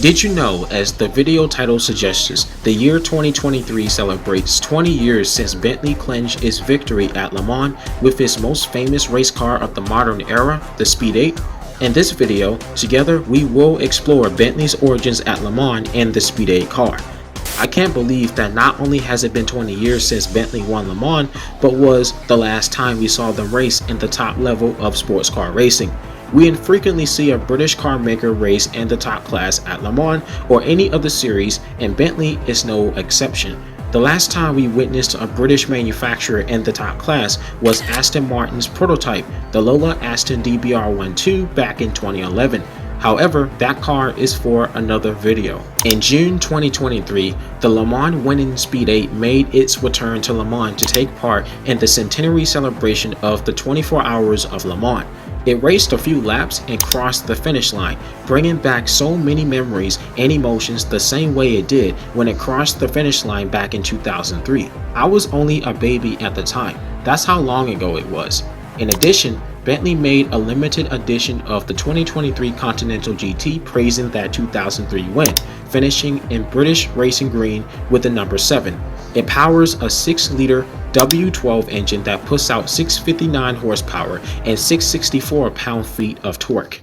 Did you know, as the video title suggests, the year 2023 celebrates 20 years since Bentley clinched its victory at Le Mans with its most famous race car of the modern era, the Speed 8? In this video, together we will explore Bentley's origins at Le Mans and the Speed 8 car. I can't believe that not only has it been 20 years since Bentley won Le Mans, but was the last time we saw them race in the top level of sports car racing. We infrequently see a British car maker race in the top class at Le Mans or any other series, and Bentley is no exception. The last time we witnessed a British manufacturer in the top class was Aston Martin's prototype, the Lola Aston DBR12, back in 2011. However, that car is for another video. In June 2023, the Le Mans winning Speed 8 made its return to Le Mans to take part in the centenary celebration of the 24 Hours of Le Mans. It raced a few laps and crossed the finish line, bringing back so many memories and emotions the same way it did when it crossed the finish line back in 2003. I was only a baby at the time. That's how long ago it was. In addition, Bentley made a limited edition of the 2023 Continental GT praising that 2003 win, finishing in British Racing Green with the number 7. It powers a 6-liter W12 engine that puts out 659 horsepower and 664 pound-feet of torque.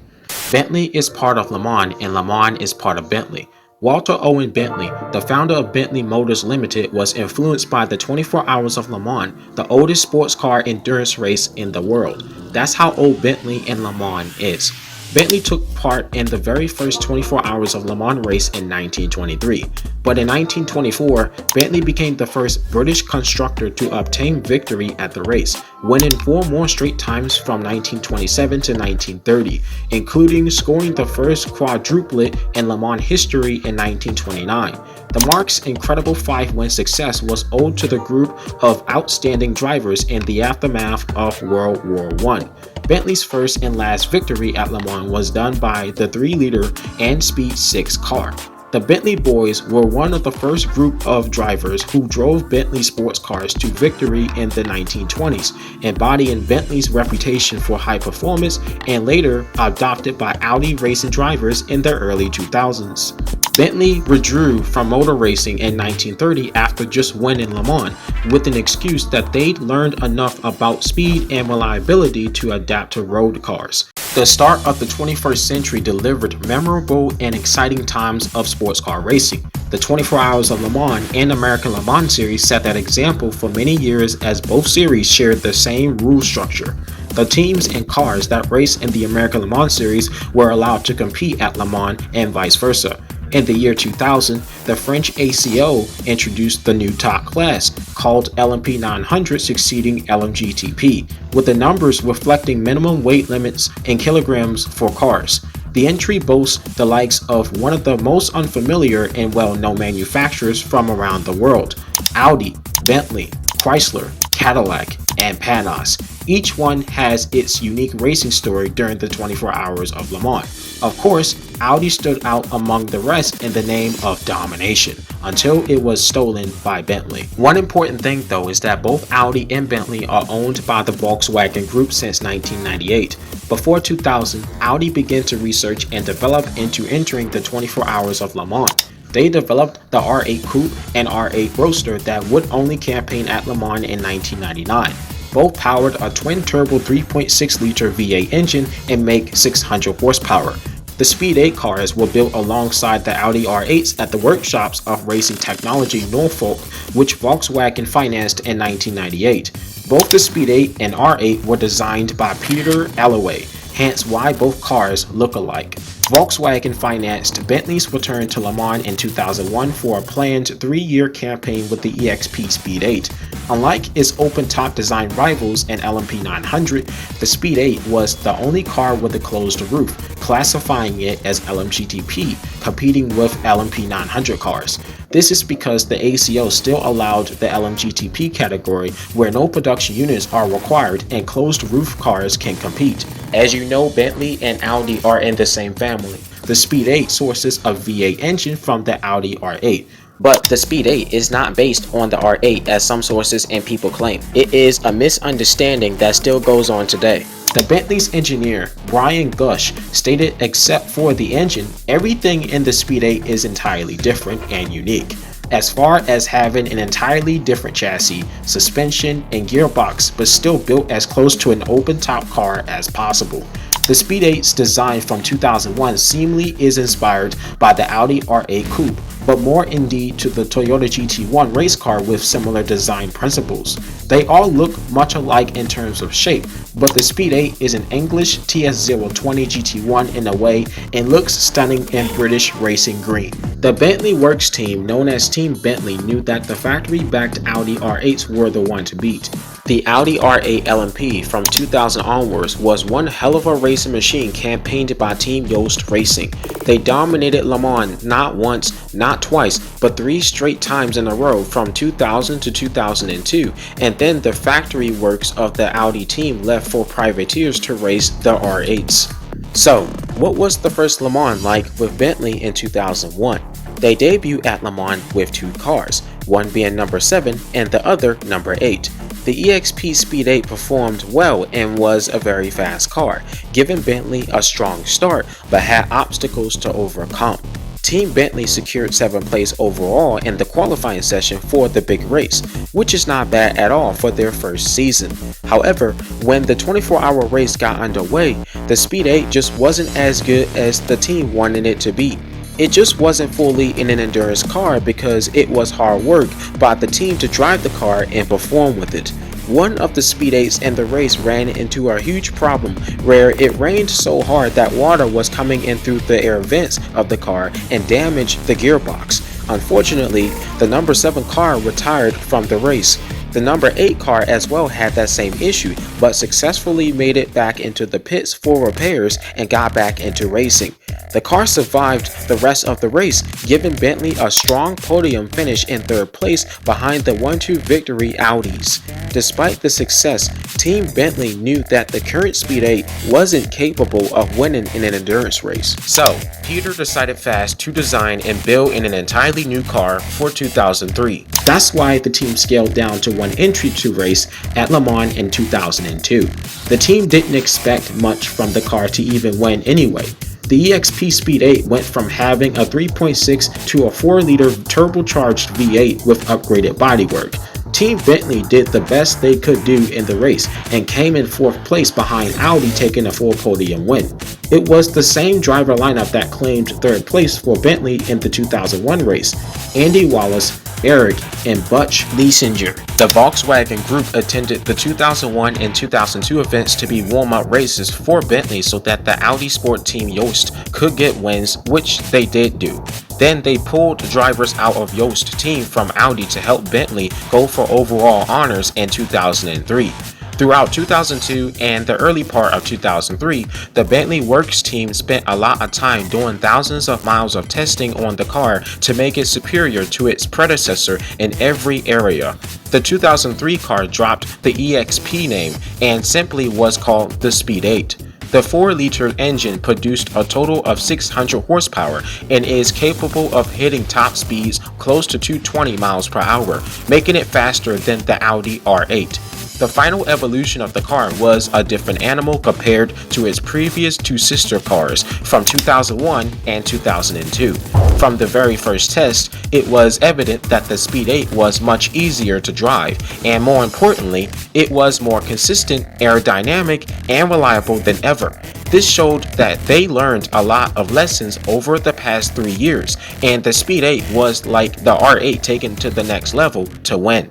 Bentley is part of Le Mans and Le Mans is part of Bentley. Walter Owen Bentley, the founder of Bentley Motors Limited, was influenced by the 24 Hours of Le Mans, the oldest sports car endurance race in the world. That's how old Bentley and Le Mans is. Bentley took part in the very first 24 Hours of Le Mans race in 1923, but in 1924, Bentley became the first British constructor to obtain victory at the race, winning 4 more straight times from 1927 to 1930, including scoring the first quadruplet in Le Mans history in 1929. The Marque's incredible 5-win success was owed to the group of outstanding drivers in the aftermath of World War I. Bentley's first and last victory at Le Mans was done by the 3-liter and Speed 6 car. The Bentley boys were one of the first group of drivers who drove Bentley sports cars to victory in the 1920s, embodying Bentley's reputation for high performance and later adopted by Audi racing drivers in the early 2000s. Bentley withdrew from motor racing in 1930 after just winning Le Mans, with an excuse that they'd learned enough about speed and reliability to adapt to road cars. The start of the 21st century delivered memorable and exciting times of sports car racing. The 24 Hours of Le Mans and American Le Mans series set that example for many years as both series shared the same rule structure. The teams and cars that raced in the American Le Mans series were allowed to compete at Le Mans and vice versa. In the year 2000, the French ACO introduced the new top class, called LMP 900, succeeding LMGTP, with the numbers reflecting minimum weight limits in kilograms for cars. The entry boasts the likes of one of the most unfamiliar and well-known manufacturers from around the world: Audi, Bentley, Chrysler, Cadillac, and Panos. Each one has its unique racing story during the 24 Hours of Le Mans. Of course, Audi stood out among the rest in the name of domination, until it was stolen by Bentley. One important thing though is that both Audi and Bentley are owned by the Volkswagen Group since 1998. Before 2000, Audi began to research and develop into entering the 24 Hours of Le Mans. They developed the R8 Coupe and R8 Roadster that would only campaign at Le Mans in 1999. Both powered a twin-turbo 3.6-liter V8 engine and make 600 horsepower. The Speed 8 cars were built alongside the Audi R8s at the workshops of Racing Technology Norfolk, which Volkswagen financed in 1998. Both the Speed 8 and R8 were designed by Peter Allaway, hence why both cars look alike. Volkswagen financed Bentley's return to Le Mans in 2001 for a planned 3-year campaign with the EXP Speed 8. Unlike its open-top design rivals and LMP 900, the Speed 8 was the only car with a closed roof, classifying it as LMGTP, competing with LMP 900 cars. This is because the ACO still allowed the LMGTP category, where no production units are required and closed-roof cars can compete. As you know, Bentley and Audi are in the same family. The Speed 8 sources a V8 engine from the Audi R8. But the Speed 8 is not based on the R8 as some sources and people claim. It is a misunderstanding that still goes on today. The Bentley's engineer, Brian Gush, stated except for the engine, everything in the Speed 8 is entirely different and unique. As far as having an entirely different chassis, suspension, and gearbox, but still built as close to an open-top car as possible. The Speed 8's design from 2001 seemingly is inspired by the Audi R8 Coupe, but more indeed to the Toyota GT1 race car with similar design principles. They all look much alike in terms of shape, but the Speed 8 is an English TS020 GT1 in a way and looks stunning in British racing green. The Bentley Works team, known as Team Bentley, knew that the factory-backed Audi R8s were the one to beat. The Audi R8 LMP from 2000 onwards was one hell of a racing machine campaigned by Team Yost Racing. They dominated Le Mans not once, not twice, but 3 straight times in a row from 2000 to 2002, and then the factory works of the Audi team left for privateers to race the R8s. So, what was the first Le Mans like with Bentley in 2001? They debuted at Le Mans with 2 cars, one being number 7 and the other number 8. The EXP Speed 8 performed well and was a very fast car, giving Bentley a strong start but had obstacles to overcome. Team Bentley secured 7th place overall in the qualifying session for the big race, which is not bad at all for their first season. However, when the 24-hour race got underway, the Speed 8 just wasn't as good as the team wanted it to be. It just wasn't fully in an endurance car because it was hard work by the team to drive the car and perform with it. One of the Speed 8s in the race ran into a huge problem where it rained so hard that water was coming in through the air vents of the car and damaged the gearbox. Unfortunately, the number 7 car retired from the race. The number 8 car as well had that same issue, but successfully made it back into the pits for repairs and got back into racing. The car survived the rest of the race, giving Bentley a strong podium finish in 3rd place behind the 1-2 victory Audis. Despite the success, Team Bentley knew that the current Speed 8 wasn't capable of winning in an endurance race. So, Peter decided fast to design and build in an entirely new car for 2003. That's why the team scaled down to 1 entry to race at Le Mans in 2002. The team didn't expect much from the car to even win anyway. The EXP Speed 8 went from having a 3.6 to a 4-liter turbocharged V8 with upgraded bodywork. Team Bentley did the best they could do in the race and came in 4th place behind Audi taking a full podium win. It was the same driver lineup that claimed 3rd place for Bentley in the 2001 race: Andy Wallace, Eric, and Butch Leisinger. The Volkswagen Group attended the 2001 and 2002 events to be warm-up races for Bentley so that the Audi Sport Team Yost could get wins, which they did do. Then they pulled drivers out of Yost team from Audi to help Bentley go for overall honors in 2003. Throughout 2002 and the early part of 2003, the Bentley Works team spent a lot of time doing thousands of miles of testing on the car to make it superior to its predecessor in every area. The 2003 car dropped the EXP name and simply was called the Speed 8. The 4-liter engine produced a total of 600 horsepower and is capable of hitting top speeds close to 220 miles per hour, making it faster than the Audi R8. The final evolution of the car was a different animal compared to its previous 2 sister cars from 2001 and 2002. From the very first test, it was evident that the Speed 8 was much easier to drive, and more importantly, it was more consistent, aerodynamic, and reliable than ever. This showed that they learned a lot of lessons over the past 3 years, and the Speed 8 was like the R8 taken to the next level to win.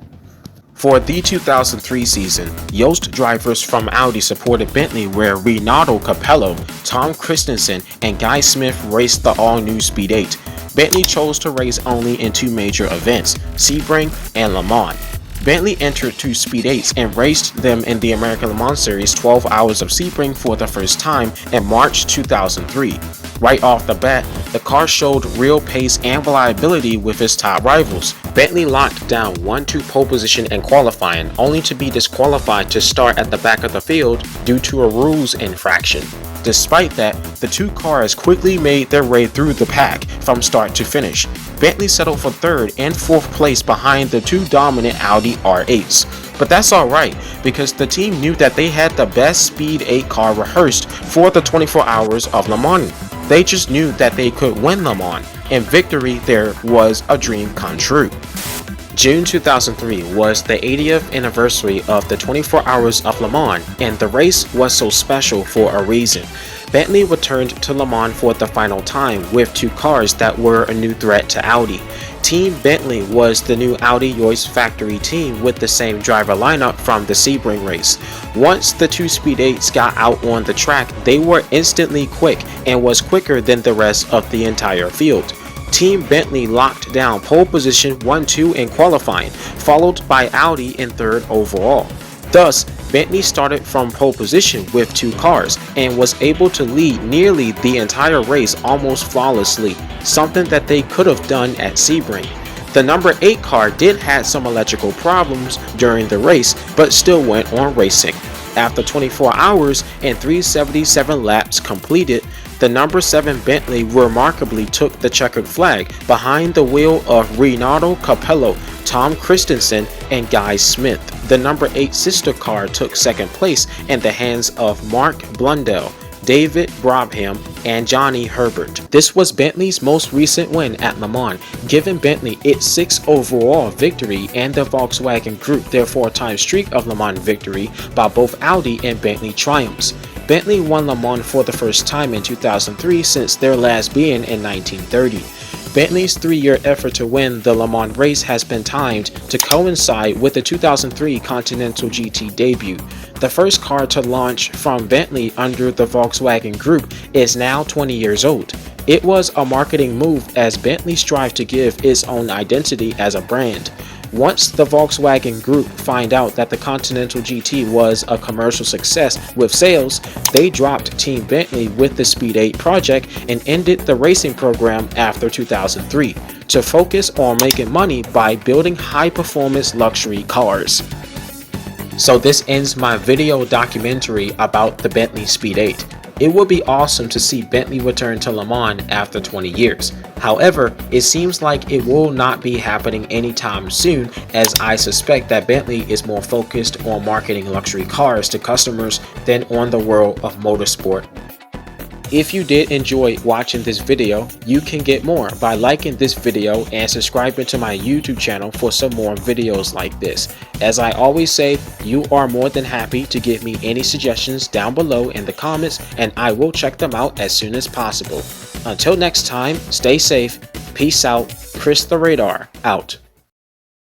For the 2003 season, Yost drivers from Audi supported Bentley where Renato Capello, Tom Christensen, and Guy Smith raced the all-new Speed 8. Bentley chose to race only in 2 major events, Sebring and Le Mans. Bentley entered 2 Speed 8s and raced them in the American Le Mans Series 12 Hours of Sebring for the first time in March 2003. Right off the bat, the car showed real pace and reliability with its top rivals. Bentley locked down 1-2 pole position in qualifying, only to be disqualified to start at the back of the field due to a rules infraction. Despite that, the 2 cars quickly made their way through the pack from start to finish. Bentley settled for 3rd and 4th place behind the 2 dominant Audi R8s. But that's alright, because the team knew that they had the best Speed 8 car rehearsed for the 24 hours of Le Mans. They just knew that they could win Le Mans, and victory there was a dream come true. June 2003 was the 80th anniversary of the 24 Hours of Le Mans, and the race was so special for a reason. Bentley returned to Le Mans for the final time with two cars that were a new threat to Audi. Team Bentley was the new Audi R8 factory team with the same driver lineup from the Sebring race. Once the two Speed 8s got out on the track, they were instantly quick and was quicker than the rest of the entire field. Team Bentley locked down pole position 1-2 in qualifying, followed by Audi in third overall. Thus, Bentley started from pole position with two cars and was able to lead nearly the entire race almost flawlessly, something that they could have done at Sebring. The number 8 car did have some electrical problems during the race, but still went on racing. After 24 hours and 377 laps completed, the number 7 Bentley remarkably took the checkered flag behind the wheel of Renato Capello, Tom Christensen, and Guy Smith. The number 8 sister car took second place in the hands of Mark Blundell, David Brabham, and Johnny Herbert. This was Bentley's most recent win at Le Mans, giving Bentley its 6th overall victory and the Volkswagen Group their 4-time streak of Le Mans victory by both Audi and Bentley triumphs. Bentley won Le Mans for the first time in 2003 since their last being in 1930. Bentley's 3-year effort to win the Le Mans race has been timed to coincide with the 2003 Continental GT debut. The first car to launch from Bentley under the Volkswagen Group is now 20 years old. It was a marketing move as Bentley strived to give its own identity as a brand. Once the Volkswagen Group find out that the Continental GT was a commercial success with sales, they dropped Team Bentley with the Speed 8 project and ended the racing program after 2003 to focus on making money by building high-performance luxury cars. So this ends my video documentary about the Bentley Speed 8. It would be awesome to see Bentley return to Le Mans after 20 years. However, it seems like it will not be happening anytime soon, as I suspect that Bentley is more focused on marketing luxury cars to customers than on the world of motorsport. If you did enjoy watching this video, you can get more by liking this video and subscribing to my YouTube channel for some more videos like this. As I always say, you are more than happy to give me any suggestions down below in the comments, and I will check them out as soon as possible. Until next time, stay safe, peace out, Chris the Radar, out.